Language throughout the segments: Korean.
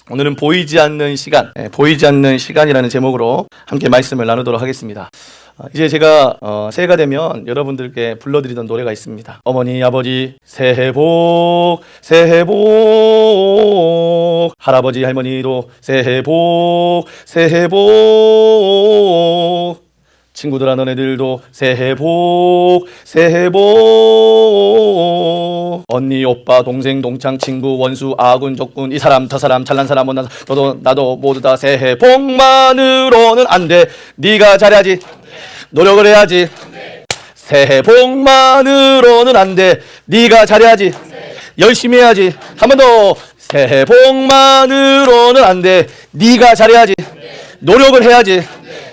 오늘은 보이지 않는 시간, 보이지 않는 시간이라는 제목으로 함께 말씀을 나누도록 하겠습니다. 이제 제가 새해가 되면 여러분들께 불러드리던 노래가 있습니다. 어머니 아버지 새해 복 새해 복, 할아버지 할머니도 새해 복 새해 복, 친구들아 너네들도 새해 복 새해 복, 언니 오빠 동생 동창 친구 원수 아군 적군 이 사람 저 사람 잘난 사람 못난 사람 너도 나도 모두 다 새해 복만으로는 안 돼. 네가 잘해야지, 노력을 해야지. 새해 복만으로는 안 돼. 네가 잘해야지, 열심히 해야지. 한 번 더. 새해 복만으로는 안 돼. 네가 잘해야지, 노력을 해야지.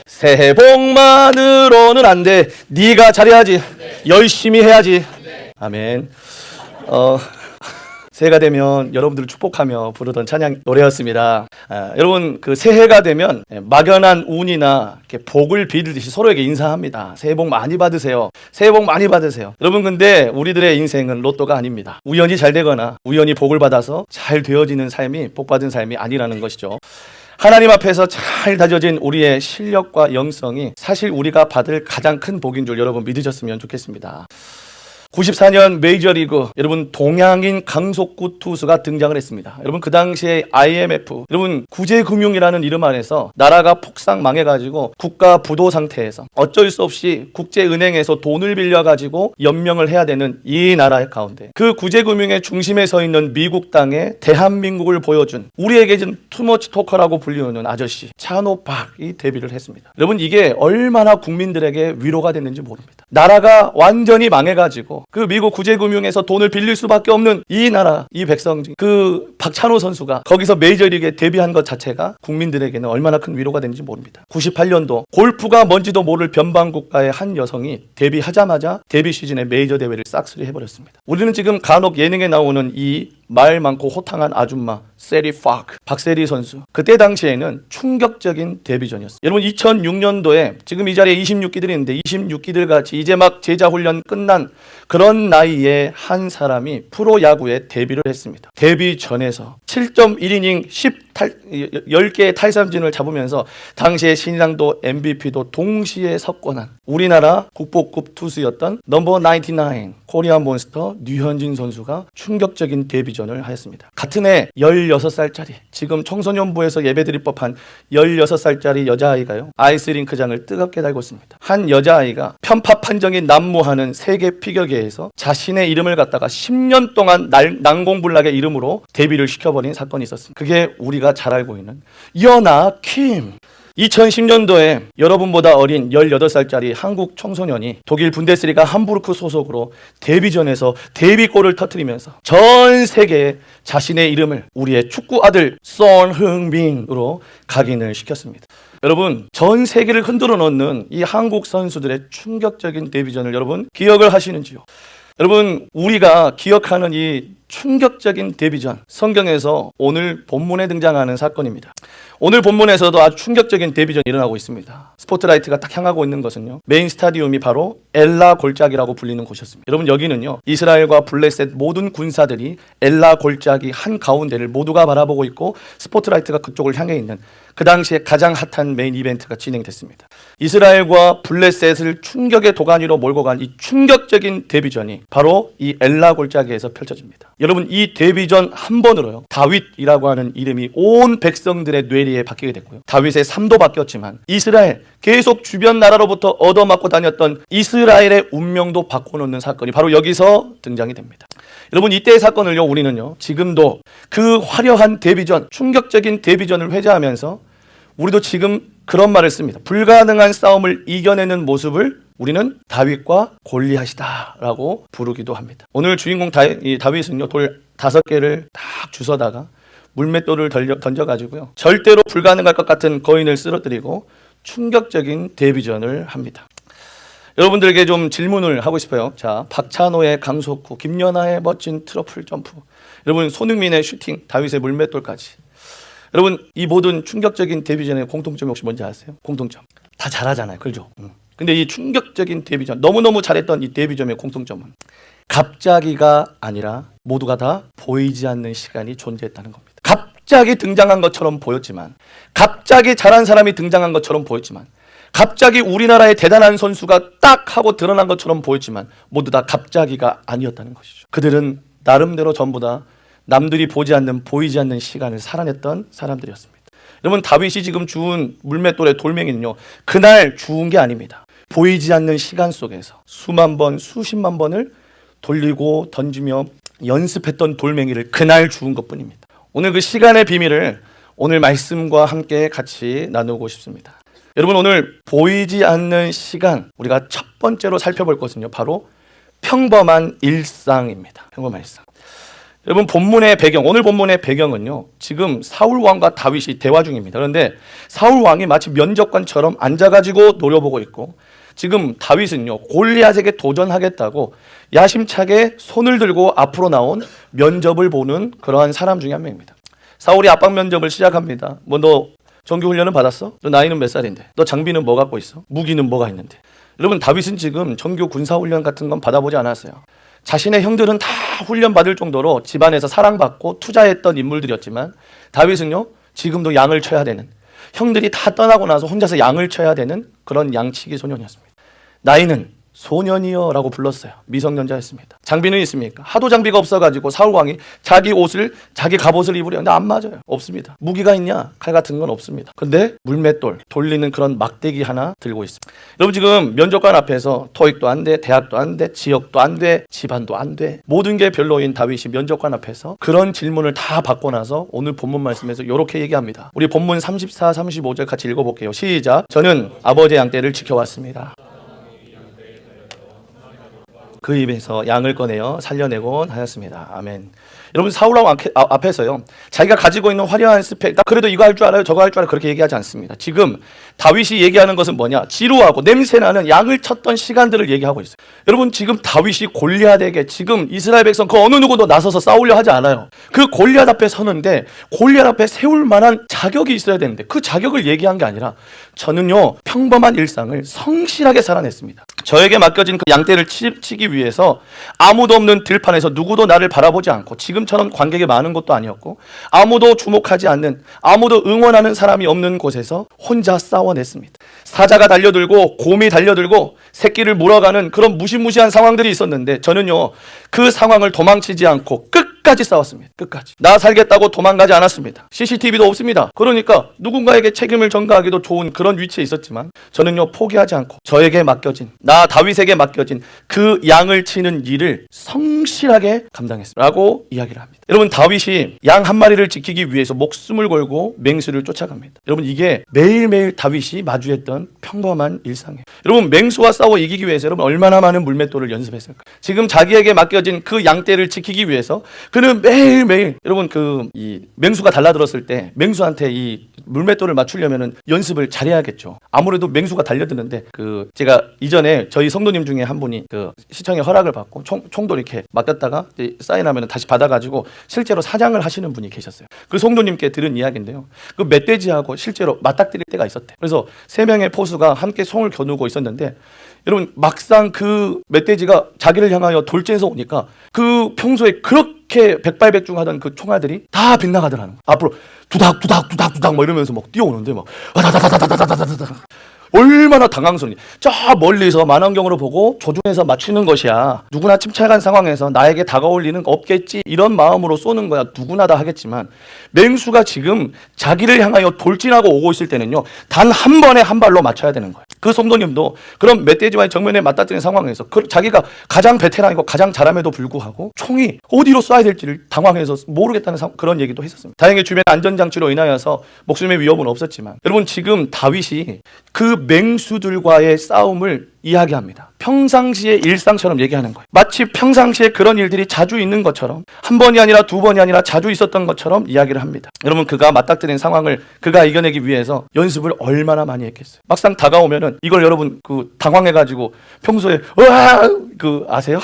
새해 복만으로는 안 돼. 네가 잘해야지, 열심히 해야지. 아멘. 새해가 되면 여러분들을 축복하며 부르던 찬양 노래였습니다. 여러분, 그 새해가 되면 막연한 운이나 이렇게 복을 빌듯이 서로에게 인사합니다. 새해 복 많이 받으세요. 새해 복 많이 받으세요. 여러분, 근데 우리들의 인생은 로또가 아닙니다. 우연히 잘 되거나 우연히 복을 받아서 잘 되어지는 삶이 복 받은 삶이 아니라는 것이죠. 하나님 앞에서 잘 다져진 우리의 실력과 영성이 사실 우리가 받을 가장 큰 복인 줄 여러분 믿으셨으면 좋겠습니다. 94년 메이저리그, 여러분 동양인 강속구 투수가 등장을 했습니다. 여러분 그 당시에 IMF, 여러분 구제금융이라는 이름 안에서 나라가 폭삭 망해가지고 국가 부도 상태에서 어쩔 수 없이 국제은행에서 돈을 빌려가지고 연명을 해야 되는 이 나라의 가운데 그 구제금융의 중심에 서 있는 미국 땅에 대한민국을 보여준 우리에게 좀 투머치 토커라고 불리우는 아저씨 차노박이 데뷔를 했습니다. 여러분 이게 얼마나 국민들에게 위로가 됐는지 모릅니다. 나라가 완전히 망해가지고 그 미국 구제금융에서 돈을 빌릴 수밖에 없는 이 나라, 이 백성, 그 박찬호 선수가 거기서 메이저리그에 데뷔한 것 자체가 국민들에게는 얼마나 큰 위로가 되는지 모릅니다. 98년도 골프가 뭔지도 모를 변방국가의 한 여성이 데뷔하자마자 데뷔 시즌에 메이저 대회를 싹쓸이 해버렸습니다. 우리는 지금 간혹 예능에 나오는 이 말 많고 호탕한 아줌마 세리 파크, 박세리 선수, 그때 당시에는 충격적인 데뷔전이었어요. 여러분 2006년도에 지금 이 자리에 26기들이 있는데 26기들 같이 이제 막 제자훈련 끝난 그런 나이에 한 사람이 프로야구에 데뷔를 했습니다. 데뷔 전에서 7.1이닝 10개의 탈삼진을 잡으면서 당시에 신인왕도 MVP도 동시에 석권한 우리나라 국보급 투수였던 넘버 99 코리안 몬스터 류현진 선수가 충격적인 데뷔전을 하였습니다. 같은 해 16살짜리, 지금 청소년부에서 예배드릴 법한 16살짜리 여자아이가요, 아이스링크장을 뜨겁게 달고 있습니다. 한 여자아이가 편파 판정이 난무하는 세계 피겨계에서 자신의 이름을 갖다가 10년 동안 난공불락의 이름으로 데뷔를 시켜버린 사건이 있었습니다. 그게 우리가 잘 알고 있는 연아 킴. 2010년도에 여러분보다 어린 18살짜리 한국 청소년이 독일 분데스리가 함부르크 소속으로 데뷔전에서 데뷔골을 터뜨리면서 전 세계에 자신의 이름을 우리의 축구 아들 손흥민으로 각인을 시켰습니다. 여러분, 전 세계를 흔들어 놓는 이 한국 선수들의 충격적인 데뷔전을 여러분 기억을 하시는지요? 여러분, 우리가 기억하는 이 충격적인 데뷔전, 성경에서 오늘 본문에 등장하는 사건입니다. 오늘 본문에서도 아주 충격적인 데뷔전이 일어나고 있습니다. 스포트라이트가 딱 향하고 있는 것은요, 메인 스타디움이 바로 엘라 골짜기라고 불리는 곳이었습니다. 여러분 여기는요, 이스라엘과 블레셋 모든 군사들이 엘라 골짜기 한가운데를 모두가 바라보고 있고 스포트라이트가 그쪽을 향해 있는 그 당시에 가장 핫한 메인 이벤트가 진행됐습니다. 이스라엘과 블레셋을 충격의 도가니로 몰고 간 이 충격적인 데뷔전이 바로 이 엘라 골짜기에서 펼쳐집니다. 여러분 이 데뷔전 한 번으로요, 다윗이라고 하는 이름이 온 백성들의 뇌리에 박히게 됐고요, 다윗의 삶도 바뀌었지만 이스라엘 계속 주변 나라로부터 얻어맞고 다녔던 이스라엘의 운명도 바꿔놓는 사건이 바로 여기서 등장이 됩니다. 여러분 이때의 사건을요, 우리는요 지금도 그 화려한 데뷔전, 충격적인 데뷔전을 회자하면서 우리도 지금 그런 말을 씁니다. 불가능한 싸움을 이겨내는 모습을 우리는 다윗과 골리앗이다라고 부르기도 합니다. 오늘 주인공 다윗은요, 돌 5개를 딱 주워다가 물맷돌을 던져가지고요, 절대로 불가능할 것 같은 거인을 쓰러뜨리고 충격적인 데뷔전을 합니다. 여러분들에게 좀 질문을 하고 싶어요. 자, 박찬호의 강속구, 김연아의 멋진 트러플 점프, 여러분 손흥민의 슈팅, 다윗의 물맷돌까지, 여러분 이 모든 충격적인 데뷔전의 공통점이 혹시 뭔지 아세요? 공통점 다 잘하잖아요, 그렇죠? 근데 이 충격적인 데뷔전, 너무너무 잘했던 이 데뷔전의 공통점은 갑자기가 아니라 모두가 다 보이지 않는 시간이 존재했다는 겁니다. 갑자기 등장한 것처럼 보였지만, 갑자기 잘한 사람이 등장한 것처럼 보였지만, 갑자기 우리나라의 대단한 선수가 딱 하고 드러난 것처럼 보였지만 모두 다 갑자기가 아니었다는 것이죠. 그들은 나름대로 전부 다 남들이 보지 않는, 보이지 않는 시간을 살아냈던 사람들이었습니다. 여러분, 다윗이 지금 주운 물맷돌의 돌멩이는요, 그날 주운 게 아닙니다. 보이지 않는 시간 속에서 수만 번, 수십만 번을 돌리고 던지며 연습했던 돌멩이를 그날 주운 것뿐입니다. 오늘 그 시간의 비밀을 오늘 말씀과 함께 같이 나누고 싶습니다. 여러분, 오늘 보이지 않는 시간, 우리가 첫 번째로 살펴볼 것은요, 바로 평범한 일상입니다. 평범한 일상. 여러분, 본문의 배경, 오늘 본문의 배경은요, 지금 사울 왕과 다윗이 대화 중입니다. 그런데 사울 왕이 마치 면접관처럼 앉아가지고 노려보고 있고, 지금 다윗은요, 골리앗에게 도전하겠다고 야심차게 손을 들고 앞으로 나온 면접을 보는 그러한 사람 중에 한 명입니다. 사울이 압박 면접을 시작합니다. 너 정규 훈련은 받았어? 너 나이는 몇 살인데? 너 장비는 뭐 갖고 있어? 무기는 뭐가 있는데? 여러분, 다윗은 지금 정규 군사 훈련 같은 건 받아보지 않았어요. 자신의 형들은 다 훈련 받을 정도로 집안에서 사랑받고 투자했던 인물들이었지만, 다윗은요, 지금도 양을 쳐야 되는, 형들이 다 떠나고 나서 혼자서 양을 쳐야 되는 그런 양치기 소년이었습니다. 나이는 소년이여 라고 불렀어요. 미성년자였습니다. 장비는 있습니까? 하도 장비가 없어가지고 사울왕이 자기 옷을, 자기 갑옷을 입으려 했는데 안 맞아요. 없습니다. 무기가 있냐? 칼 같은 건 없습니다. 근데 물맷돌 돌리는 그런 막대기 하나 들고 있습니다. 여러분, 지금 면접관 앞에서 토익도 안 돼, 대학도 안 돼, 지역도 안 돼, 집안도 안 돼, 모든 게 별로인 다윗이 면접관 앞에서 그런 질문을 다 받고 나서 오늘 본문 말씀에서 이렇게 얘기합니다. 우리 본문 34, 35절 같이 읽어볼게요. 시작. 저는 아버지의 양떼를 지켜왔습니다. 그 입에서 양을 꺼내어 살려내곤 하였습니다. 아멘. 여러분, 사울 왕 앞에서요, 자기가 가지고 있는 화려한 스펙, 나 그래도 이거 할 줄 알아요, 저거 할 줄 알아요, 그렇게 얘기하지 않습니다. 지금 다윗이 얘기하는 것은 뭐냐? 지루하고 냄새나는 양을 쳤던 시간들을 얘기하고 있어요. 여러분, 지금 다윗이 골리앗에게, 지금 이스라엘 백성 그 어느 누구도 나서서 싸우려 하지 않아요. 그 골리앗 앞에 서는데 골리앗 앞에 세울 만한 자격이 있어야 되는데 그 자격을 얘기한 게 아니라, 저는요, 평범한 일상을 성실하게 살아냈습니다. 저에게 맡겨진 그 양떼를 치기 위해서 아무도 없는 들판에서 누구도 나를 바라보지 않고, 지금처럼 관객이 많은 것도 아니었고, 아무도 주목하지 않는, 아무도 응원하는 사람이 없는 곳에서 혼자 싸워냈습니다. 사자가 달려들고 곰이 달려들고 새끼를 물어가는 그런 무시무시한 상황들이 있었는데, 저는요, 그 상황을 도망치지 않고 끝까지 싸웠습니다. 끝까지. 나 살겠다고 도망가지 않았습니다. CCTV도 없습니다. 그러니까 누군가에게 책임을 전가하기도 좋은 그런 위치에 있었지만, 저는요, 포기하지 않고 저에게 맡겨진, 나 다윗에게 맡겨진 그 양을 치는 일을 성실하게 감당했습니다. 라고 이야기를 합니다. 여러분, 다윗이 양 한 마리를 지키기 위해서 목숨을 걸고 맹수를 쫓아갑니다. 여러분, 이게 매일매일 다윗이 마주했던 평범한 일상이에요. 여러분, 맹수와 싸워 이기기 위해서 여러분 얼마나 많은 물맷돌을 연습했을까요? 지금 자기에게 맡겨진 그 양떼를 지키기 위해서 그는 매일매일, 여러분, 이 맹수가 달라들었을 때 맹수한테 이 물맷돌을 맞추려면은 연습을 잘해야겠죠. 아무래도 맹수가 달려드는데, 제가 이전에 저희 성도님 중에 한 분이 시청의 허락을 받고 총도 이렇게 맡겼다가 사인하면 다시 받아가지고 실제로 사냥을 하시는 분이 계셨어요. 그 성도님께 들은 이야기인데요, 그 멧돼지하고 실제로 맞닥뜨릴 때가 있었대요. 그래서 3명의 포수가 함께 송을 겨누고 있었는데, 여러분, 막상 그 멧돼지가 자기를 향하여 돌진해서 오니까 그 평소에 그렇게 백발백중하던 그 총알들이 다 빗나가더라는 거예요. 앞으로 두닥두닥두닥두닥 막 이러면서 막 뛰어오는데, 막 와다다다다다다다다다. 얼마나 당황스러운지. 저 멀리서 만원경으로 보고 조준해서 맞추는 것이야. 누구나 침착한 상황에서 나에게 다가올 리는 없겠지, 이런 마음으로 쏘는 거야. 누구나 다 하겠지만, 맹수가 지금 자기를 향하여 돌진하고 오고 있을 때는요, 단 한 번에 한 발로 맞춰야 되는 거예요. 그 성도님도 그런 멧돼지와의 정면에 맞닥뜨린 상황에서 자기가 가장 베테랑이고 가장 잘함에도 불구하고 총이 어디로 쏴야 될지를 당황해서 모르겠다는 그런 얘기도 했었습니다. 다행히 주변 안전장치로 인하여서 목숨의 위협은 없었지만, 여러분, 지금 다윗이 그 맹수들과의 싸움을 이야기합니다. 평상시의 일상처럼 얘기하는 거예요. 마치 평상시에 그런 일들이 자주 있는 것처럼, 한 번이 아니라 두 번이 아니라 자주 있었던 것처럼 이야기를 합니다. 여러분, 그가 맞닥뜨린 상황을 그가 이겨내기 위해서 연습을 얼마나 많이 했겠어요. 막상 다가오면은 이걸 여러분 당황해가지고 평소에 아세요?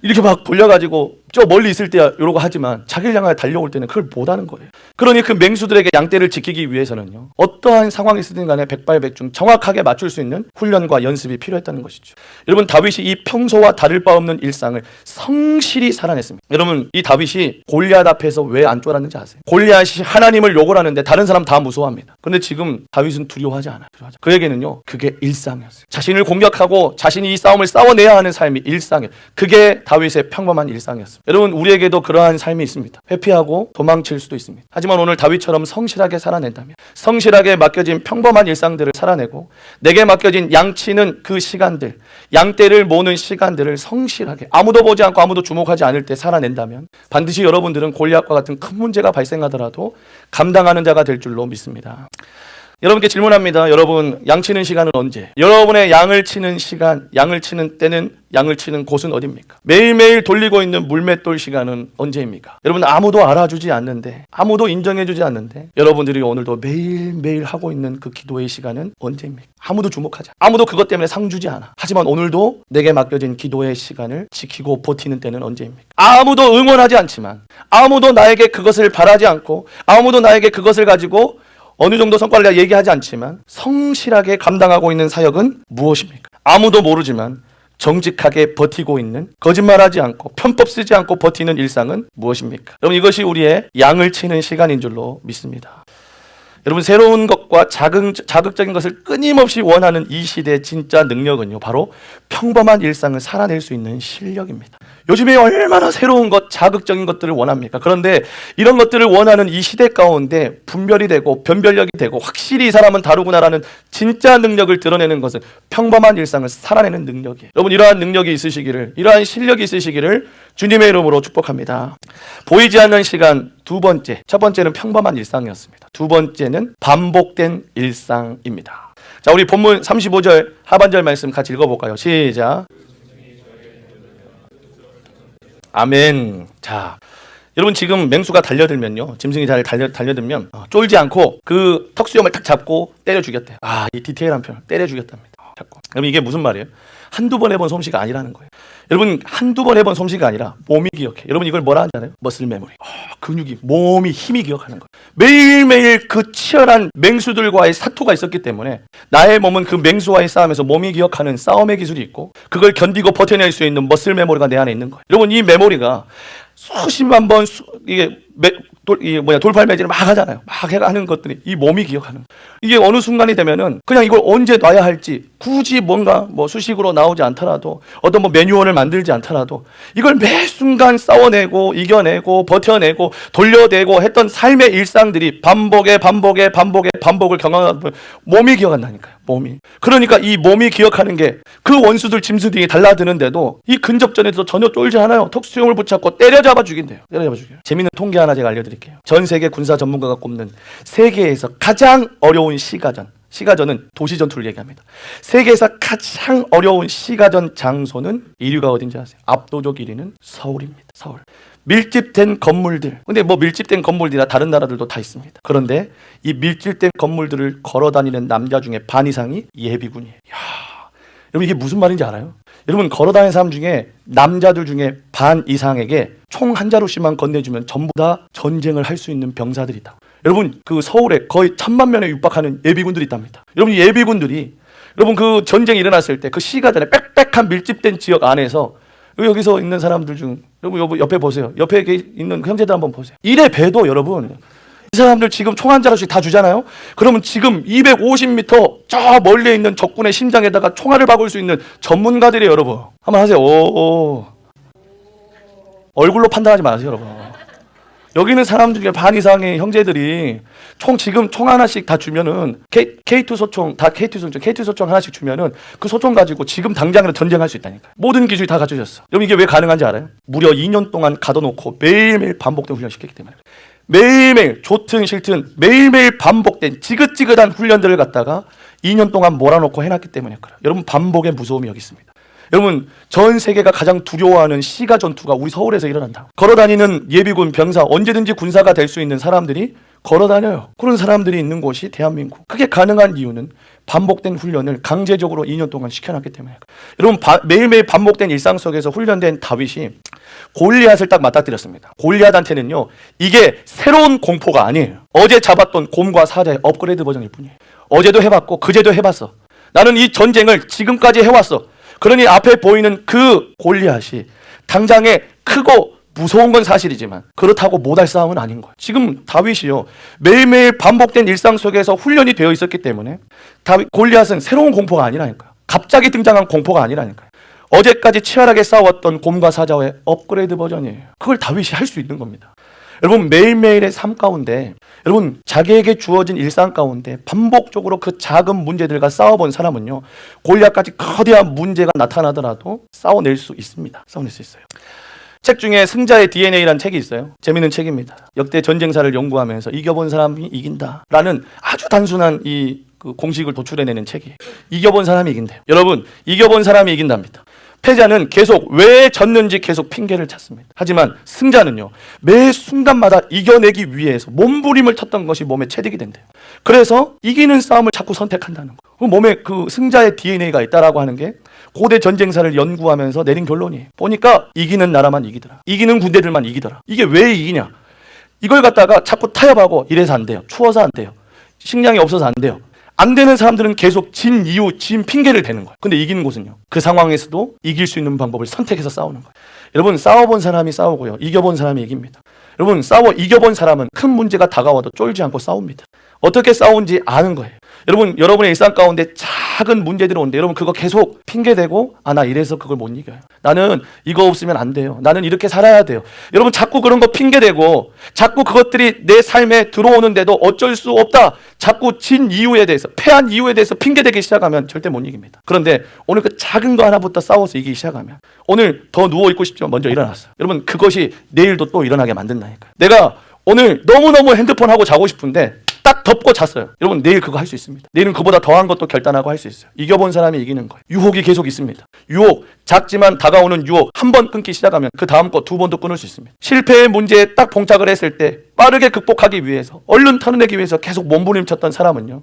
이렇게 막 돌려가지고 저 멀리 있을 때야 이러고 하지만 자기를 향하여 달려올 때는 그걸 못하는 거예요. 그러니 그 맹수들에게 양떼를 지키기 위해서는요, 어떠한 상황이 있든 간에 백발백중 정확하게 맞출 수 있는 훈련과 연습이 필요했다는 것이죠. 여러분, 다윗이 이 평소와 다를 바 없는 일상을 성실히 살아냈습니다. 여러분, 이 다윗이 골리앗 앞에서 왜 안 쫄았는지 아세요? 골리앗이 하나님을 욕을 하는데 다른 사람 다 무서워합니다. 그런데 지금 다윗은 두려워하지 않아요. 그에게는요, 그게 일상이었어요. 자신을 공격하고 자신이 이 싸움을 싸워내야 하는 삶이 일상이에요. 그게 다윗의 평범한 일상이었습니다. 여러분, 우리에게도 그러한 삶이 있습니다. 회피하고 도망칠 수도 있습니다. 하지만 오늘 다윗처럼 성실하게 살아낸다면, 성실하게 맡겨진 평범한 일상들을 살아내고 내게 맡겨진 양치는 그 시간들, 양떼를 모는 시간들을 성실하게 아무도 보지 않고 아무도 주목하지 않을 때 살아낸다면 반드시 여러분들은 골리앗과 같은 큰 문제가 발생하더라도 감당하는 자가 될 줄로 믿습니다. 여러분께 질문합니다. 여러분, 양치는 시간은 언제? 여러분의 양을 치는 시간, 양을 치는 때는, 양을 치는 곳은 어디입니까? 매일매일 돌리고 있는 물맷돌 시간은 언제입니까? 여러분, 아무도 알아주지 않는데, 아무도 인정해주지 않는데 여러분들이 오늘도 매일매일 하고 있는 그 기도의 시간은 언제입니까? 아무도 주목하지 않아. 아무도 그것 때문에 상 주지 않아. 하지만 오늘도 내게 맡겨진 기도의 시간을 지키고 버티는 때는 언제입니까? 아무도 응원하지 않지만, 아무도 나에게 그것을 바라지 않고, 아무도 나에게 그것을 가지고 어느 정도 성과를 내가 얘기하지 않지만 성실하게 감당하고 있는 사역은 무엇입니까? 아무도 모르지만 정직하게 버티고 있는, 거짓말하지 않고 편법 쓰지 않고 버티는 일상은 무엇입니까? 여러분, 이것이 우리의 양을 치는 시간인 줄로 믿습니다. 여러분, 새로운 것과 자극적인 것을 끊임없이 원하는 이 시대의 진짜 능력은요, 바로 평범한 일상을 살아낼 수 있는 실력입니다. 요즘에 얼마나 새로운 것, 자극적인 것들을 원합니까? 그런데 이런 것들을 원하는 이 시대 가운데 분별이 되고 변별력이 되고 확실히 이 사람은 다르구나라는 진짜 능력을 드러내는 것은 평범한 일상을 살아내는 능력이에요. 여러분, 이러한 능력이 있으시기를, 이러한 실력이 있으시기를 주님의 이름으로 축복합니다. 보이지 않는 시간 두 번째, 첫 번째는 평범한 일상이었습니다. 두 번째는 반복된 일상입니다. 자, 우리 본문 35절 하반절 말씀 같이 읽어볼까요? 시작. 아멘. 자, 여러분, 지금 맹수가 달려들면요, 짐승이 잘 달려들면 쫄지 않고 그 턱수염을 탁 잡고 때려 죽였대요. 아, 이 디테일한 표현, 때려 죽였답니다. 잡고. 그럼 이게 무슨 말이에요? 한두 번 해본 솜씨가 아니라는 거예요. 여러분, 한두 번 해본 솜씨가 아니라 몸이 기억해. 여러분, 이걸 뭐라 하잖아요? 머슬 메모리. 근육이, 몸이, 힘이 기억하는 거예요. 매일매일 그 치열한 맹수들과의 사투가 있었기 때문에 나의 몸은 그 맹수와의 싸움에서 몸이 기억하는 싸움의 기술이 있고, 그걸 견디고 버텨낼 수 있는 머슬 메모리가 내 안에 있는 거예요. 여러분, 이 메모리가 수십만 번 돌팔 매질을 막 하잖아요. 막 하는 것들이 이 몸이 기억하는 거예요. 이게 어느 순간이 되면은 그냥 이걸 언제 놔야 할지, 굳이 뭔가 수식으로 나오지 않더라도, 어떤 매뉴얼을 만들지 않더라도 이걸 매 순간 싸워내고 이겨내고 버텨내고 돌려내고 했던 삶의 일상들이 반복을 경험하다 보면 몸이 기억한다니까요. 몸이. 그러니까 이 몸이 기억하는 게 그 원수들 짐승들이 달라드는데도 이 근접전에서 전혀 쫄지 않아요. 턱수염을 붙잡고 때려잡아 죽인대요. 때려잡아 죽여요. 재밌는 통계 하나 제가 알려드릴게요. 전 세계 군사 전문가가 꼽는 세계에서 가장 어려운 시가전은 도시전투를 얘기합니다. 세계에서 가장 어려운 시가전 장소는 1위가 어딘지 아세요? 압도적 1위는 서울입니다. 서울. 밀집된 건물들. 근데 밀집된 건물들이나 다른 나라들도 다 있습니다. 그런데 이 밀집된 건물들을 걸어다니는 남자 중에 반 이상이 예비군이에요. 여러분, 이게 무슨 말인지 알아요? 여러분, 걸어다니는 사람 중에, 남자들 중에 반 이상에게 총 한 자루씩만 건네주면 전부 다 전쟁을 할 수 있는 병사들이 있다. 여러분, 그 서울에 거의 1000만 명에 육박하는 예비군들이 있답니다. 여러분, 예비군들이, 여러분, 그 전쟁이 일어났을 때 그 시가전에 빽빽한 밀집된 지역 안에서 여기서 있는 사람들 중, 여러분 옆에 보세요. 옆에 있는 형제들 한번 보세요. 이래 봬도 여러분, 이 사람들 지금 총 한 자루씩 다 주잖아요. 그러면 지금 250m 저 멀리 있는 적군의 심장에다가 총알을 박을 수 있는 전문가들이에요, 여러분. 한번 하세요. 얼굴로 판단하지 마세요, 여러분. 여기 있는 사람 중에 반 이상의 형제들이 지금 총 하나씩 다 주면은 K2 소총, K2 소총 하나씩 주면은 그 소총 가지고 지금 당장이라도 전쟁할 수 있다니까요. 모든 기술이 다 갖춰졌어. 여러분, 이게 왜 가능한지 알아요? 무려 2년 동안 가둬놓고 매일매일 반복된 훈련을 시켰기 때문에. 매일매일 좋든 싫든 매일매일 반복된 지긋지긋한 훈련들을 갖다가 2년 동안 몰아놓고 해놨기 때문에 그래요. 여러분, 반복의 무서움이 여기 있습니다. 여러분, 전 세계가 가장 두려워하는 시가 전투가 우리 서울에서 일어난다. 걸어다니는 예비군 병사, 언제든지 군사가 될 수 있는 사람들이 걸어 다녀요. 그런 사람들이 있는 곳이 대한민국. 그게 가능한 이유는 반복된 훈련을 강제적으로 2년 동안 시켜놨기 때문에. 여러분 매일매일 반복된 일상 속에서 훈련된 다윗이 골리앗을 딱 맞닥뜨렸습니다. 골리앗한테는요, 이게 새로운 공포가 아니에요. 어제 잡았던 곰과 사자의 업그레이드 버전일 뿐이에요. 어제도 해봤고 그제도 해봤어. 나는 이 전쟁을 지금까지 해왔어. 그러니 앞에 보이는 그 골리앗이 당장에 크고 무서운 건 사실이지만 그렇다고 못할 싸움은 아닌 거예요. 지금 다윗이요, 매일매일 반복된 일상 속에서 훈련이 되어 있었기 때문에 골리앗은 새로운 공포가 아니라니까요. 갑자기 등장한 공포가 아니라니까요. 어제까지 치열하게 싸웠던 곰과 사자의 업그레이드 버전이에요. 그걸 다윗이 할 수 있는 겁니다. 여러분 매일매일의 삶 가운데, 여러분 자기에게 주어진 일상 가운데 반복적으로 그 작은 문제들과 싸워본 사람은요, 골리앗까지 거대한 문제가 나타나더라도 싸워낼 수 있습니다. 싸워낼 수 있어요. 책 중에 승자의 DNA라는 책이 있어요. 재밌는 책입니다. 역대 전쟁사를 연구하면서 이겨본 사람이 이긴다라는 아주 단순한 그 공식을 도출해내는 책이에요. 이겨본 사람이 이긴대요. 여러분, 이겨본 사람이 이긴답니다. 패자는 계속 왜 졌는지 계속 핑계를 찾습니다. 하지만 승자는요, 매 순간마다 이겨내기 위해서 몸부림을 쳤던 것이 몸에 체득이 된대요. 그래서 이기는 싸움을 자꾸 선택한다는 거예요. 몸에 그 승자의 DNA가 있다라고 하는 게 고대 전쟁사를 연구하면서 내린 결론이에요. 보니까 이기는 나라만 이기더라. 이기는 군대들만 이기더라. 이게 왜 이기냐? 이걸 갖다가 자꾸 타협하고 이래서 안 돼요. 추워서 안 돼요. 식량이 없어서 안 돼요. 안 되는 사람들은 계속 진 이유, 진 핑계를 대는 거예요. 근데 이기는 곳은요, 그 상황에서도 이길 수 있는 방법을 선택해서 싸우는 거예요. 여러분, 싸워본 사람이 싸우고요, 이겨본 사람이 이깁니다. 여러분, 이겨본 사람은 큰 문제가 다가와도 쫄지 않고 싸웁니다. 어떻게 싸운지 아는 거예요. 여러분, 여러분의 일상 가운데 작은 문제들이 오는데 여러분 그거 계속 핑계대고 나 이래서 그걸 못 이겨요. 나는 이거 없으면 안 돼요. 나는 이렇게 살아야 돼요. 여러분 자꾸 그런 거 핑계대고 자꾸 그것들이 내 삶에 들어오는데도 어쩔 수 없다. 자꾸 진 이유에 대해서, 패한 이유에 대해서 핑계대기 시작하면 절대 못 이깁니다. 그런데 오늘 그 작은 거 하나부터 싸워서 이기기 시작하면, 오늘 더 누워있고 싶지만 먼저 일어났어요. 여러분 그것이 내일도 또 일어나게 만든다니까요. 내가 오늘 너무너무 핸드폰 하고 자고 싶은데 딱 덮고 잤어요. 여러분 내일 그거 할 수 있습니다. 내일은 그보다 더한 것도 결단하고 할 수 있어요. 이겨본 사람이 이기는 거예요. 유혹이 계속 있습니다. 유혹, 작지만 다가오는 유혹 한 번 끊기 시작하면 그 다음 거 두 번도 끊을 수 있습니다. 실패의 문제에 딱 봉착을 했을 때 빠르게 극복하기 위해서, 얼른 털어내기 위해서 계속 몸부림쳤던 사람은요,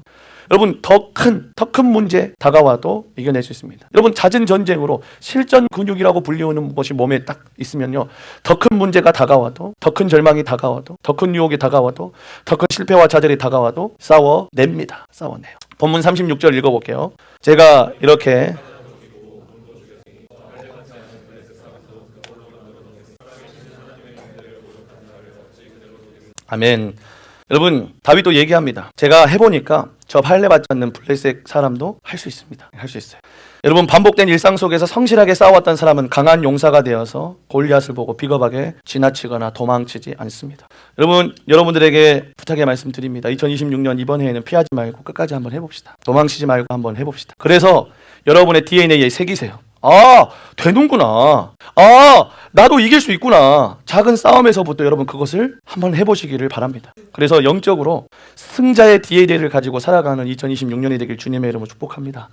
여러분 더 큰 문제 다가와도 이겨낼 수 있습니다. 여러분 잦은 전쟁으로 실전 근육이라고 불리우는 것이 몸에 딱 있으면요, 더 큰 문제가 다가와도, 더 큰 절망이 다가와도, 더 큰 유혹이 다가와도, 더 큰 실패와 좌절이 다가와도 싸워냅니다. 싸워내요. 본문 36절 읽어볼게요. 제가 이렇게 아멘. 여러분 다윗도 얘기합니다. 제가 해보니까 저 할례 받지 않는 블레셋 사람도 할 수 있습니다. 할 수 있어요. 여러분 반복된 일상 속에서 성실하게 싸웠던 사람은 강한 용사가 되어서 골리앗을 보고 비겁하게 지나치거나 도망치지 않습니다. 여러분, 여러분들에게 부탁의 말씀드립니다. 2026년 이번 해에는 피하지 말고 끝까지 한번 해봅시다. 도망치지 말고 한번 해봅시다. 그래서 여러분의 DNA에 새기세요. 되는구나. 나도 이길 수 있구나. 작은 싸움에서부터 여러분 그것을 한번 해보시기를 바랍니다. 그래서 영적으로 승자의 DNA를 가지고 살아가는 2026년이 되길 주님의 이름으로 축복합니다.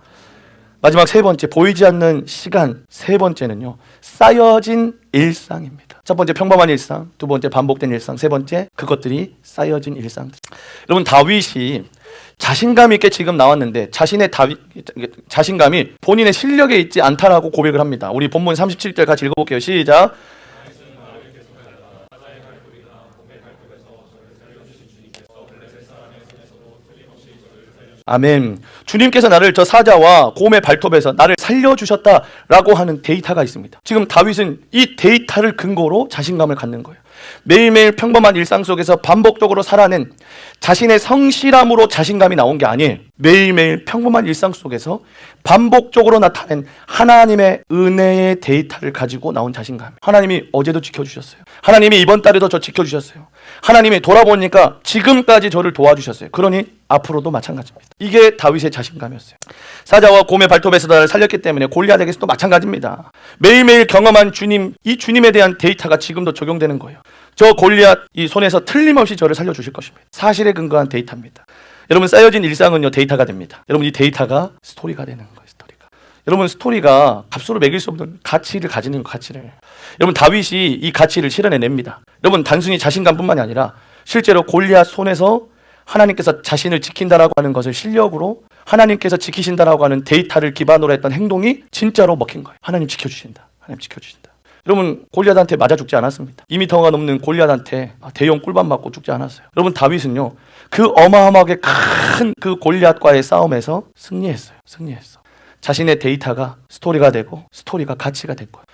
마지막 세 번째, 보이지 않는 시간. 세 번째는요, 쌓여진 일상입니다. 첫 번째 평범한 일상, 두 번째 반복된 일상, 세 번째 그것들이 쌓여진 일상. 여러분 다윗이 자신감 있게 지금 나왔는데 자신의 자신감이 본인의 실력에 있지 않다라고 고백을 합니다. 우리 본문 37절 같이 읽어볼게요. 시작. 아멘. 주님께서 나를 저 사자와 곰의 발톱에서 나를 살려주셨다라고 하는 데이터가 있습니다. 지금 다윗은 이 데이터를 근거로 자신감을 갖는 거예요. 매일매일 평범한 일상 속에서 반복적으로 살아낸 자신의 성실함으로 자신감이 나온 게 아니에요. 매일매일 평범한 일상 속에서 반복적으로 나타낸 하나님의 은혜의 데이터를 가지고 나온 자신감. 하나님이 어제도 지켜주셨어요. 하나님이 이번 달에도 저 지켜주셨어요. 하나님이 돌아보니까 지금까지 저를 도와주셨어요. 그러니 앞으로도 마찬가지입니다. 이게 다윗의 자신감이었어요. 사자와 곰의 발톱에서 나를 살렸기 때문에 골리앗에게서도 마찬가지입니다. 매일매일 경험한 주님, 이 주님에 대한 데이터가 지금도 적용되는 거예요. 저 골리앗 이 손에서 틀림없이 저를 살려주실 것입니다. 사실에 근거한 데이터입니다. 여러분 쌓여진 일상은요 데이터가 됩니다. 여러분 이 데이터가 스토리가 되는 거예요. 스토리가. 여러분 스토리가 값으로 매길 수 없는 가치를 가지는 가치를. 여러분 다윗이 이 가치를 실현해냅니다. 여러분 단순히 자신감뿐만이 아니라 실제로 골리앗 손에서 하나님께서 자신을 지킨다라고 하는 것을 실력으로 하나님께서 지키신다라고 하는 데이터를 기반으로 했던 행동이 진짜로 먹힌 거예요. 하나님 지켜주신다. 하나님 지켜주신다. 여러분 골리앗한테 맞아 죽지 않았습니다. 2m가 넘는 골리앗한테 대형 꿀밤 맞고 죽지 않았어요. 여러분 다윗은요 그 어마어마하게 큰 그 골리앗과의 싸움에서 승리했어요. 승리했어. 자신의 데이터가 스토리가 되고 스토리가 가치가 된 거예요.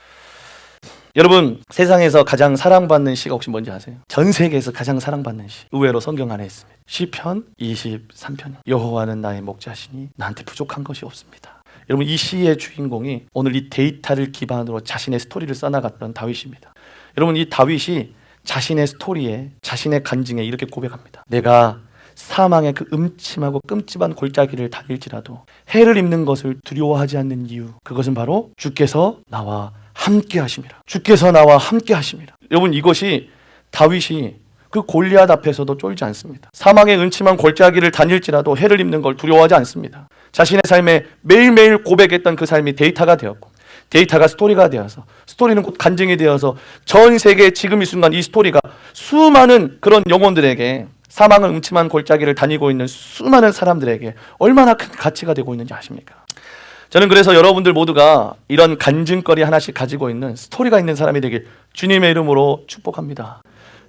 여러분 세상에서 가장 사랑받는 시가 혹시 뭔지 아세요? 전 세계에서 가장 사랑받는 시 의외로 성경 안에 있습니다. 시편 23편 여호와는 나의 목자시니 나한테 부족한 것이 없습니다. 여러분 이 시의 주인공이 오늘 이 데이터를 기반으로 자신의 스토리를 써나갔던 다윗입니다. 여러분 이 다윗이 자신의 스토리에 자신의 간증에 이렇게 고백합니다. 내가 사망의 그 음침하고 끔찍한 골짜기를 다닐지라도 해를 입는 것을 두려워하지 않는 이유, 그것은 바로 주께서 나와 함께 하심이라. 주께서 나와 함께 하심이라. 여러분 이것이 다윗이 그 골리앗 앞에서도 쫄지 않습니다. 사망의 음침한 골짜기를 다닐지라도 해를 입는 걸 두려워하지 않습니다. 자신의 삶에 매일매일 고백했던 그 삶이 데이터가 되었고 데이터가 스토리가 되어서 스토리는 곧 간증이 되어서 전 세계 지금 이 순간 이 스토리가 수많은 그런 영혼들에게 사망을 음침한 골짜기를 다니고 있는 수많은 사람들에게 얼마나 큰 가치가 되고 있는지 아십니까? 저는 그래서 여러분들 모두가 이런 간증거리 하나씩 가지고 있는 스토리가 있는 사람이 되길 주님의 이름으로 축복합니다.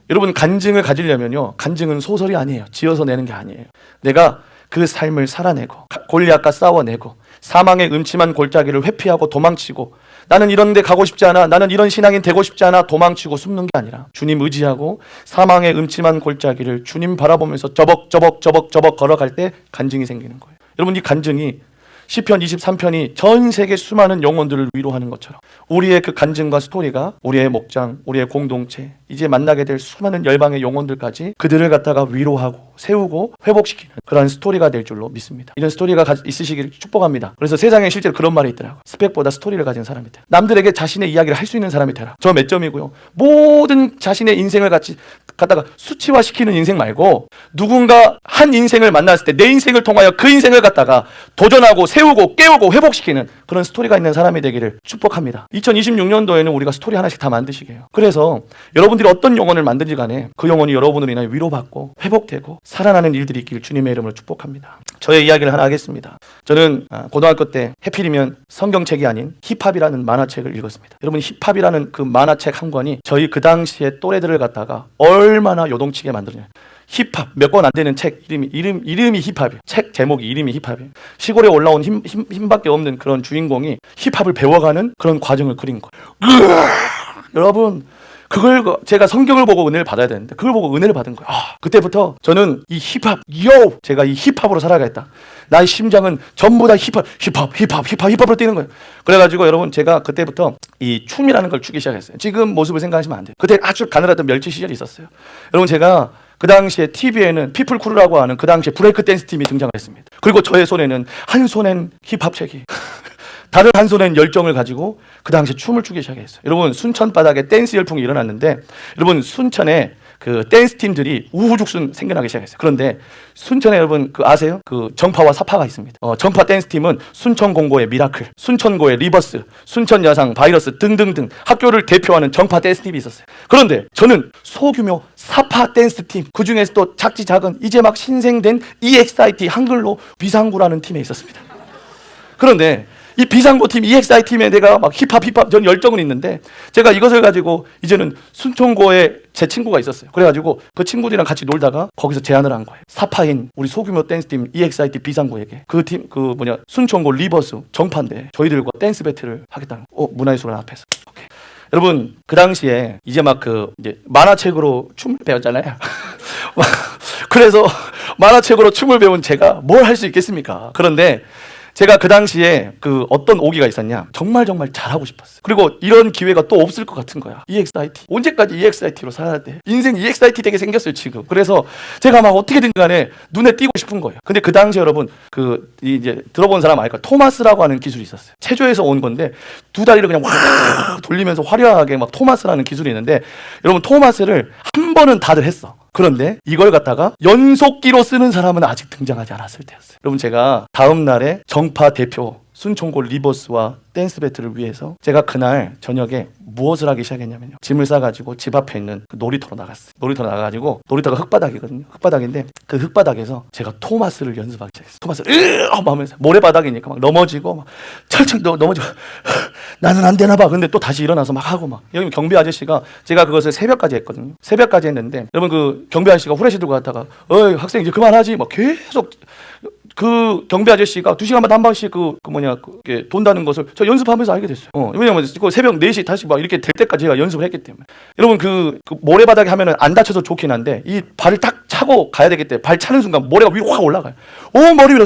여러분 간증을 가지려면요 간증은 소설이 아니에요. 지어서 내는 게 아니에요. 내가 그 삶을 살아내고 골리앗과 싸워내고 사망의 음침한 골짜기를 회피하고 도망치고 나는 이런 데 가고 싶지 않아, 나는 이런 신앙인 되고 싶지 않아 도망치고 숨는 게 아니라 주님 의지하고 사망의 음침한 골짜기를 주님 바라보면서 저벅 걸어갈 때 간증이 생기는 거예요. 여러분 이 간증이 시편 23편이 전 세계 수많은 영혼들을 위로하는 것처럼 우리의 그 간증과 스토리가 우리의 목장, 우리의 공동체, 이제 만나게 될 수많은 열방의 영혼들까지 그들을 갖다가 위로하고 세우고 회복시키는 그런 스토리가 될 줄로 믿습니다. 이런 스토리가 있으시기를 축복합니다. 그래서 세상에 실제로 그런 말이 있더라고요. 스펙보다 스토리를 가진 사람이 되라. 남들에게 자신의 이야기를 할 수 있는 사람이 되라. 저 몇 점이고요. 모든 자신의 인생을 갖다가 수치화시키는 인생 말고 누군가 한 인생을 만났을 때 내 인생을 통하여 그 인생을 갖다가 도전하고 세우고 깨우고 회복시키는 그런 스토리가 있는 사람이 되기를 축복합니다. 2026년도에는 우리가 스토리 하나씩 다 만드시게 해요. 그래서 여러분들이 어떤 영혼을 만든지 간에 그 영혼이 여러분으로 인하여 위로받고 회복되고 살아나는 일들이 있기를 주님의 이름으로 축복합니다. 저의 이야기를 하나 하겠습니다. 저는 고등학교 때 해필이면 성경책이 아닌 힙합이라는 만화책을 읽었습니다. 여러분 힙합이라는 그 만화책 한 권이 저희 그 당시에 또래들을 갖다가 얼마나 요동치게 만들었냐. 힙합 몇 권 안 되는 책 이름이 힙합이에요. 책 제목이 이름이 힙합이에요. 시골에 올라온 힘밖에 없는 그런 주인공이 힙합을 배워가는 그런 과정을 그린 거예요. 여러분 그걸 제가 성경을 보고 은혜를 받아야 되는데 그걸 보고 은혜를 받은 거예요. 그때부터 저는 이 힙합 제가 이 힙합으로 살아가겠다. 나의 심장은 전부 다 힙합으로 뛰는 거예요. 그래가지고 여러분 제가 그때부터 이 춤이라는 걸 추기 시작했어요. 지금 모습을 생각하시면 안 돼요. 그때 아주 가늘었던 멸치 시절이 있었어요. 여러분 제가 그 당시에 TV에는 피플크루라고 하는 그 당시에 브레이크 댄스 팀이 등장을 했습니다. 그리고 저의 손에는 한 손엔 힙합책이 다른 한 손엔 열정을 가지고 그 당시에 춤을 추기 시작했어요. 여러분 순천 바닥에 댄스 열풍이 일어났는데 여러분 순천에 그 댄스 팀들이 우후죽순 생겨나기 시작했어요. 그런데 순천에 여러분 그 아세요? 그 정파와 사파가 있습니다. 정파 댄스 팀은 순천공고의 미라클, 순천고의 리버스, 순천여상, 바이러스 등등등 학교를 대표하는 정파 댄스 팀이 있었어요. 그런데 저는 소규모 사파 댄스 팀, 그 중에서 또 작지 작은 이제 막 신생된 EXIT 한글로 비상구라는 팀에 있었습니다. 그런데 이 비상구 팀, EXI 팀에 내가 막 힙합 전 열정은 있는데 제가 이것을 가지고 이제는 순천고에 제 친구가 있었어요. 그래가지고 그 친구들이랑 같이 놀다가 거기서 제안을 한 거예요. 사파인 우리 소규모 댄스팀 EXIT 비상구에게 그 팀 순천고 리버스 정파인데 저희들과 댄스 배틀을 하겠다는 거. 문화예술원 앞에서. 오케이. 여러분 그 당시에 이제 막 이제 만화책으로 춤을 배웠잖아요. 그래서 만화책으로 춤을 배운 제가 뭘 할 수 있겠습니까? 그런데 제가 그 당시에 그 어떤 오기가 있었냐, 정말 잘하고 싶었어요. 그리고 이런 기회가 또 없을 것 같은 거야. EXIT 언제까지 EXIT로 살아야 돼? 인생 EXIT 되게 생겼어요 지금. 그래서 제가 막 어떻게든 간에 눈에 띄고 싶은 거예요. 근데 그 당시 여러분 이제 들어본 사람 알까? 토마스라고 하는 기술이 있었어요. 체조에서 온 건데 두 다리를 그냥 확 돌리면서 화려하게 막 토마스라는 기술이 있는데 여러분 토마스를 한 번은 다들 했어. 그런데 이걸 갖다가 연속기로 쓰는 사람은 아직 등장하지 않았을 때였어요. 여러분 제가 다음 날에 정파 대표 순천골 리버스와 댄스 배틀을 위해서 제가 그날 저녁에 무엇을 하기 시작했냐면요. 짐을 싸가지고 집 앞에 있는 그 놀이터로 나갔어요. 놀이터로 나가가지고 놀이터가 흙바닥이거든요. 흙바닥인데 그 흙바닥에서 제가 토마스를 연습하기 시작했어요. 토마스를 하면서 모래바닥이니까 막 넘어지고 막 철창 넘어지고 나는 안 되나 봐. 근데 또 다시 일어나서 막 하고 막 여기 경비 아저씨가 제가 그것을 새벽까지 했거든요. 새벽까지 했는데 여러분 그 경비 아저씨가 후레쉬 들고 갔다가 어이 학생 이제 그만하지 막 계속 그 경비 아저씨가 2시간마다 한 번씩 그게 돈다는 것을 저 연습하면서 알게 됐어요. 왜냐면 그 새벽 4시 다시 막 이렇게 될 때까지 제가 연습을 했기 때문에. 여러분 그 모래바닥에 하면은 안 다쳐서 좋긴 한데 이 발을 딱 차고 가야 되기 때문에 발 차는 순간 모래가 위로 확 올라가요. 머리 위로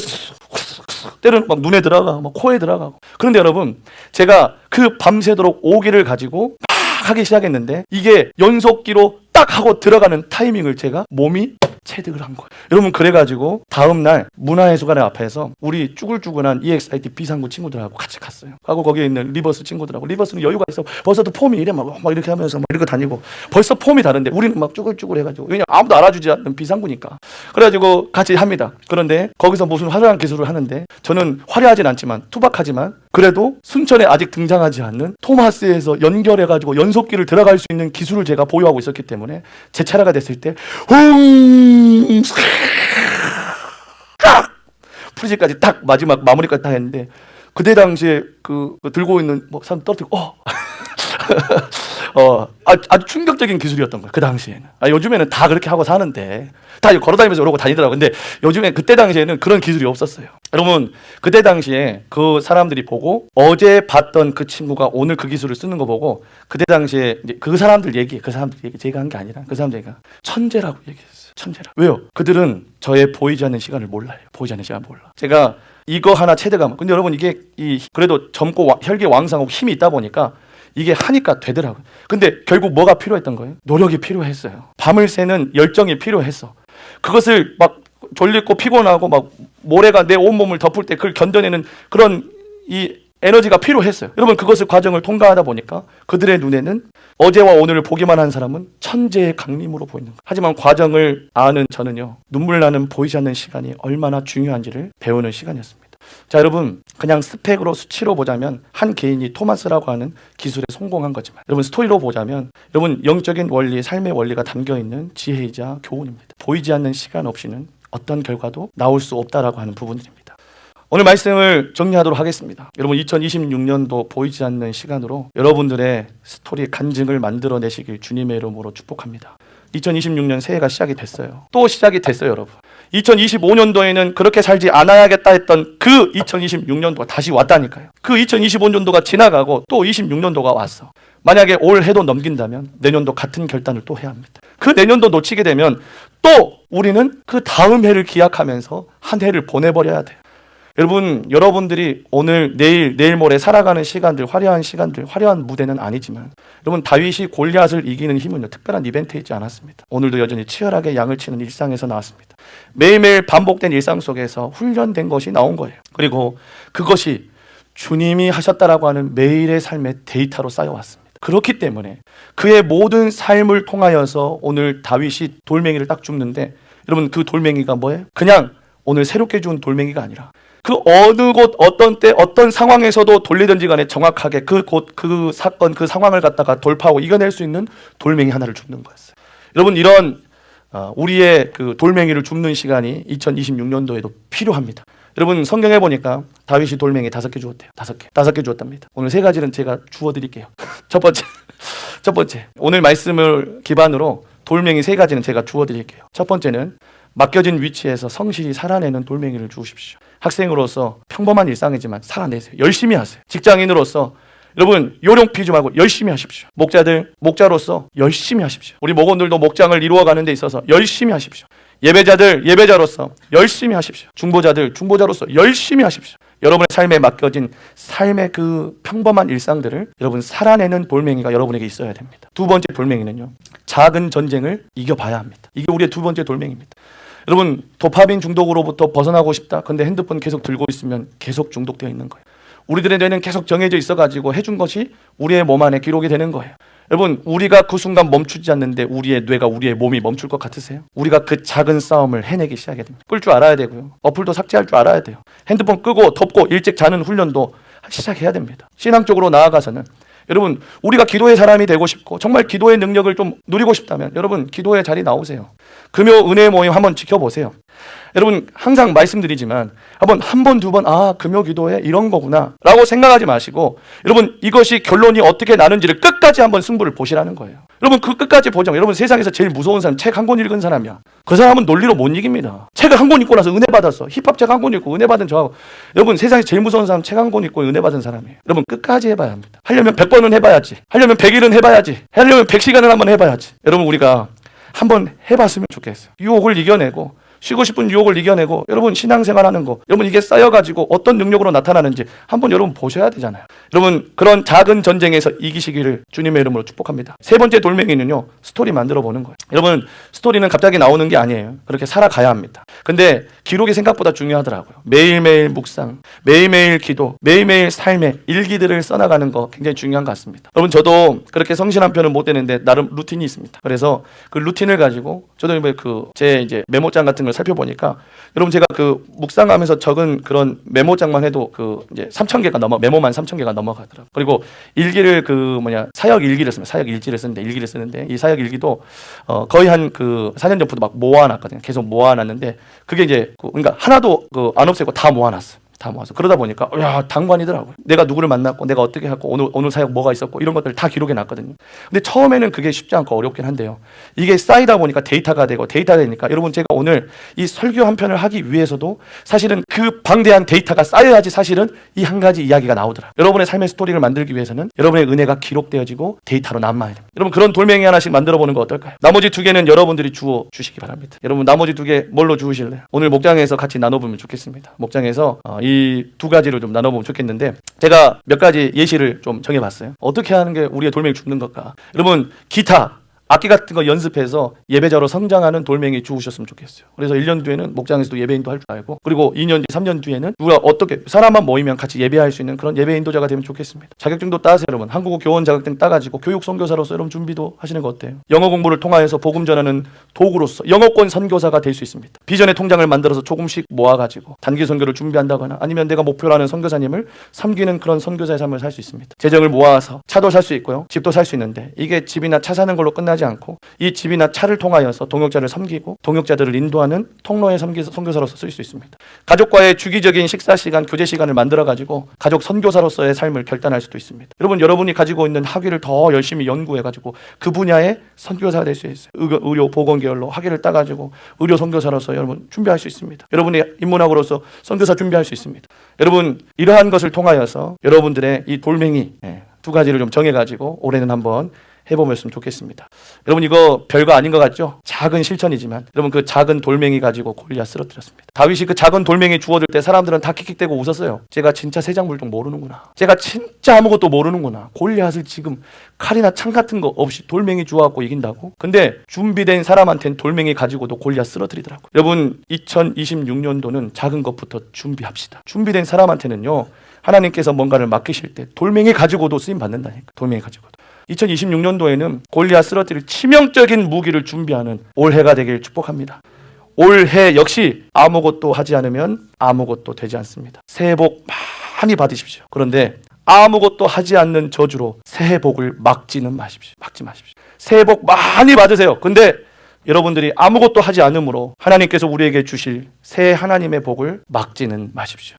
때로는 막 눈에 들어가, 막 코에 들어가고. 그런데 여러분 제가 그 밤새도록 오기를 가지고 막 하기 시작했는데 이게 연속기로 딱 하고 들어가는 타이밍을 제가 몸이 체득을 한 거예요. 여러분 그래가지고 다음날 문화예술관 앞에서 우리 쭈글쭈글한 EXIT 비상구 친구들하고 같이 갔어요. 하고 거기에 있는 리버스 친구들하고 리버스는 여유가 있어. 벌써도 폼이 이래 막 이렇게 하면서 막 이렇게 다니고 벌써 폼이 다른데 우리는 막 쭈글쭈글 해가지고 왜냐 아무도 알아주지 않는 비상구니까. 그래가지고 같이 합니다. 그런데 거기서 무슨 화려한 기술을 하는데 저는 화려하진 않지만 투박하지만 그래도 순천에 아직 등장하지 않는 토마스에서 연결해가지고 연속기를 들어갈 수 있는 기술을 제가 보유하고 있었기 때문에 제 차례가 됐을 때 프리즈까지 딱 마지막 마무리까지 다 했는데 그때 당시에 그 들고 있는 뭐 사람 떨어뜨리고 아주 충격적인 기술이었던 거예요. 그 당시에는. 요즘에는 다 그렇게 하고 사는데 다 걸어다니면서 이러고 다니더라고요. 근데 요즘에 그때 당시에는 그런 기술이 없었어요. 여러분 그때 당시에 그 사람들이 보고 어제 봤던 그 친구가 오늘 그 기술을 쓰는 거 보고 그때 당시에 이제 그 사람들 얘기 제가 한 게 아니라 그 사람들 얘기가 천재라고 얘기했어요. 천재라. 왜요? 그들은 저의 보이지 않는 시간을 몰라요. 보이지 않는 시간을 몰라. 제가 이거 하나 체득하면 근데 여러분 이게 그래도 젊고 혈기왕성하고 힘이 있다 보니까 이게 하니까 되더라고요. 근데 결국 뭐가 필요했던 거예요? 노력이 필요했어요. 밤을 새는 열정이 필요했어. 그것을 막 졸리고 피곤하고 막 모래가 내 온몸을 덮을 때 그걸 견뎌내는 그런 이 에너지가 필요했어요. 여러분 그것을 과정을 통과하다 보니까 그들의 눈에는 어제와 오늘을 보기만 한 사람은 천재의 강림으로 보이는 거예요. 하지만 과정을 아는 저는요. 눈물 나는 보이지 않는 시간이 얼마나 중요한지를 배우는 시간이었습니다. 자 여러분 그냥 스펙으로 수치로 보자면 한 개인이 토마스라고 하는 기술에 성공한 거지만 여러분 스토리로 보자면 여러분 영적인 원리, 삶의 원리가 담겨있는 지혜이자 교훈입니다. 보이지 않는 시간 없이는 어떤 결과도 나올 수 없다라고 하는 부분들입니다. 오늘 말씀을 정리하도록 하겠습니다. 여러분 2026년도 보이지 않는 시간으로 여러분들의 스토리 간증을 만들어내시길 주님의 이름으로 축복합니다. 2026년 새해가 시작이 됐어요. 또 시작이 됐어요 여러분. 2025년도에는 그렇게 살지 않아야겠다 했던 그 2026년도가 다시 왔다니까요. 그 2025년도가 지나가고 또 26년도가 왔어. 만약에 올 해도 넘긴다면 내년도 같은 결단을 또 해야 합니다. 그 내년도 놓치게 되면 또 우리는 그 다음 해를 기약하면서 한 해를 보내버려야 돼요. 여러분들이 오늘, 내일 모레 살아가는 시간들, 화려한 무대는 아니지만 여러분 다윗이 골리앗을 이기는 힘은요 특별한 이벤트에 있지 않았습니다. 오늘도 여전히 치열하게 양을 치는 일상에서 나왔습니다. 매일매일 반복된 일상 속에서 훈련된 것이 나온 거예요. 그리고 그것이 주님이 하셨다라고 하는 매일의 삶의 데이터로 쌓여왔습니다. 그렇기 때문에 그의 모든 삶을 통하여서 오늘 다윗이 돌멩이를 딱 줍는데 여러분 그 돌멩이가 뭐예요? 그냥 오늘 새롭게 준 돌멩이가 아니라 그 어느 곳, 어떤 때, 어떤 상황에서도 돌리든지 간에 정확하게 그 사건, 그 상황을 갖다가 돌파하고 이겨낼 수 있는 돌멩이 하나를 줍는 거였어요. 여러분 이런 우리의 그 돌멩이를 줍는 시간이 2026년도에도 필요합니다. 여러분 성경에 보니까 다윗이 돌멩이 5개 주었대요. 5개 주었답니다. 오늘 3가지는 제가 주워드릴게요. 첫 번째 오늘 말씀을 기반으로 돌멩이 3가지는 제가 주워드릴게요. 첫 번째는 맡겨진 위치에서 성실히 살아내는 돌멩이를 주십시오. 학생으로서 평범한 일상이지만 살아내세요. 열심히 하세요. 직장인으로서 여러분 요령피지 말고 열심히 하십시오. 목자로서 열심히 하십시오. 우리 목원들도 목장을 이루어가는 데 있어서 열심히 하십시오. 예배자로서 열심히 하십시오. 중보자로서 열심히 하십시오. 여러분의 삶에 맡겨진 삶의 그 평범한 일상들을 여러분 살아내는 돌멩이가 여러분에게 있어야 됩니다. 두 번째 돌멩이는요. 작은 전쟁을 이겨봐야 합니다. 이게 우리의 두 번째 돌멩이입니다. 여러분 도파민 중독으로부터 벗어나고 싶다. 근데 핸드폰 계속 들고 있으면 계속 중독되어 있는 거예요. 우리들의 뇌는 계속 정해져 있어가지고 해준 것이 우리의 몸 안에 기록이 되는 거예요. 여러분, 우리가 그 순간 멈추지 않는데 우리의 뇌가, 우리의 몸이 멈출 것 같으세요? 우리가 그 작은 싸움을 해내기 시작해야 됩니다. 끌 줄 알아야 되고요. 어플도 삭제할 줄 알아야 돼요. 핸드폰 끄고 덮고 일찍 자는 훈련도 시작해야 됩니다. 신앙적으로 나아가서는 여러분, 우리가 기도의 사람이 되고 싶고 정말 기도의 능력을 좀 누리고 싶다면 여러분, 기도의 자리 나오세요. 금요 은혜 모임 한번 지켜보세요. 여러분, 항상 말씀드리지만 한 번, 두 번, 금요 기도에 이런 거구나 라고 생각하지 마시고, 여러분, 이것이 결론이 어떻게 나는지를 끝까지 한번 승부를 보시라는 거예요. 여러분, 그 끝까지 보자면, 여러분, 세상에서 제일 무서운 사람 책 한 권 읽은 사람이야. 그 사람은 논리로 못 이깁니다. 책을 한 권 읽고 나서 은혜 받았어. 힙합 책 한 권 읽고 은혜 받은 저하고, 여러분, 세상에서 제일 무서운 사람 책 한 권 읽고 은혜 받은 사람이에요. 여러분, 끝까지 해봐야 합니다. 하려면 100번은 해봐야지. 하려면 100일은 해봐야지. 하려면 100시간은 한번 해봐야지. 여러분, 우리가 한번 해봤으면 좋겠어요. 유혹을 이겨내고, 쉬고 싶은 유혹을 이겨내고, 여러분, 신앙생활하는 거, 여러분, 이게 쌓여가지고 어떤 능력으로 나타나는지 한번 여러분 보셔야 되잖아요. 여러분, 그런 작은 전쟁에서 이기시기를 주님의 이름으로 축복합니다. 세 번째 돌멩이는요, 스토리 만들어 보는 거예요. 여러분, 스토리는 갑자기 나오는 게 아니에요. 그렇게 살아가야 합니다. 근데 기록이 생각보다 중요하더라고요. 매일매일 묵상, 매일매일 기도, 매일매일 삶의 일기들을 써나가는 거 굉장히 중요한 것 같습니다. 여러분, 저도 그렇게 성실한 편은 못 되는데 나름 루틴이 있습니다. 그래서 그 루틴을 가지고 저도 제 이제 메모장 같은 걸 살펴보니까, 여러분, 제가 그 묵상하면서 적은 그런 메모장만 해도 이제 3,000개가 메모만 3,000개가 넘어가더라고요. 그리고 일기를 사역 일기를 씁니다. 사역 일지를 쓰는데 이 사역 일기도 거의 한 4년 전부터 막 모아놨거든요. 계속 모아놨는데, 그게 이제 그러니까 하나도 안 없애고 다 모아놨어요. 다 모아서 그러다 보니까 당관이더라고요. 내가 누구를 만났고, 내가 어떻게 했고, 오늘 사역 뭐가 있었고, 이런 것들 다 기록해 놨거든요. 근데 처음에는 그게 쉽지 않고 어렵긴 한데요, 이게 쌓이다 보니까 데이터가 되니까 여러분, 제가 오늘 이 설교 한 편을 하기 위해서도 사실은 그 방대한 데이터가 쌓여야지 사실은 이 한 가지 이야기가 나오더라. 여러분의 삶의 스토리를 만들기 위해서는 여러분의 은혜가 기록되어지고 데이터로 남아야 됩니다. 여러분, 그런 돌멩이 하나씩 만들어 보는 거 어떨까요? 나머지 2개는 여러분들이 주어 주시기 바랍니다. 여러분, 나머지 2개 뭘로 주우실래요? 오늘 목장에서 같이 나눠보면 좋겠습니다. 목장에서 이 2가지를 좀 나눠보면 좋겠는데, 제가 몇 가지 예시를 좀 정해봤어요. 어떻게 하는 게 우리의 돌멩이 죽는 걸까? 여러분, 기타, 악기 같은 거 연습해서 예배자로 성장하는 돌멩이 주우셨으면 좋겠어요. 그래서 1년 뒤에는 목장에서도 예배인도 할 줄 알고, 그리고 2년 뒤, 3년 뒤에는 누가 어떻게 사람만 모이면 같이 예배할 수 있는 그런 예배 인도자가 되면 좋겠습니다. 자격증도 따세요. 여러분, 한국어 교원 자격증 따가지고 교육 선교사로서 여러분 준비도 하시는 거 어때요? 영어 공부를 통하여서 복음 전하는 도구로서 영어권 선교사가 될 수 있습니다. 비전의 통장을 만들어서 조금씩 모아가지고 단기 선교를 준비한다거나, 아니면 내가 목표로 하는 선교사님을 섬기는 그런 선교사의 삶을 살 수 있습니다. 재정을 모아서 차도 살 수 있고요, 집도 살 수 있는데, 이게 집이나 차 사는 걸로 끝나지 않고 이 집이나 차를 통하여서 동역자를 섬기고 동역자들을 인도하는 통로의 선교사로서 쓸 수 있습니다. 가족과의 주기적인 식사 시간, 교제 시간을 만들어 가지고 가족 선교사로서의 삶을 결단할 수도 있습니다. 여러분, 여러분이 가지고 있는 학위를 더 열심히 연구해 가지고 그 분야의 선교사가 될 수 있어요. 의료 보건 계열로 학위를 따 가지고 의료 선교사로서 여러분 준비할 수 있습니다. 여러분의 인문학으로서 선교사 준비할 수 있습니다. 여러분, 이러한 것을 통하여서 여러분들의 이 돌멩이 2가지를 좀 정해 가지고 올해는 한번 해보면 좋겠습니다. 여러분, 이거 별거 아닌 것 같죠? 작은 실천이지만 여러분, 그 작은 돌멩이 가지고 골리앗 쓰러뜨렸습니다. 다윗이 그 작은 돌멩이 주워줄 때 사람들은 다 킥킥대고 웃었어요. 제가 진짜 세장물종 모르는구나. 제가 진짜 아무것도 모르는구나. 골리앗을 지금 칼이나 창 같은 거 없이 돌멩이 주워갖고 이긴다고? 근데 준비된 사람한테는 돌멩이 가지고도 골리앗 쓰러뜨리더라고요. 여러분, 2026년도는 작은 것부터 준비합시다. 준비된 사람한테는요, 하나님께서 뭔가를 맡기실 때 돌멩이 가지고도 쓰임 받는다니까. 돌멩이 가지고도. 2026년도에는 골리앗 쓰러뜨릴 치명적인 무기를 준비하는 올해가 되길 축복합니다. 올해 역시 아무것도 하지 않으면 아무것도 되지 않습니다. 새해 복 많이 받으십시오. 그런데 아무것도 하지 않는 저주로 새해 복을 막지 마십시오. 새해 복 많이 받으세요. 근데 여러분들이 아무것도 하지 않으므로 하나님께서 우리에게 주실 새 하나님의 복을 막지는 마십시오.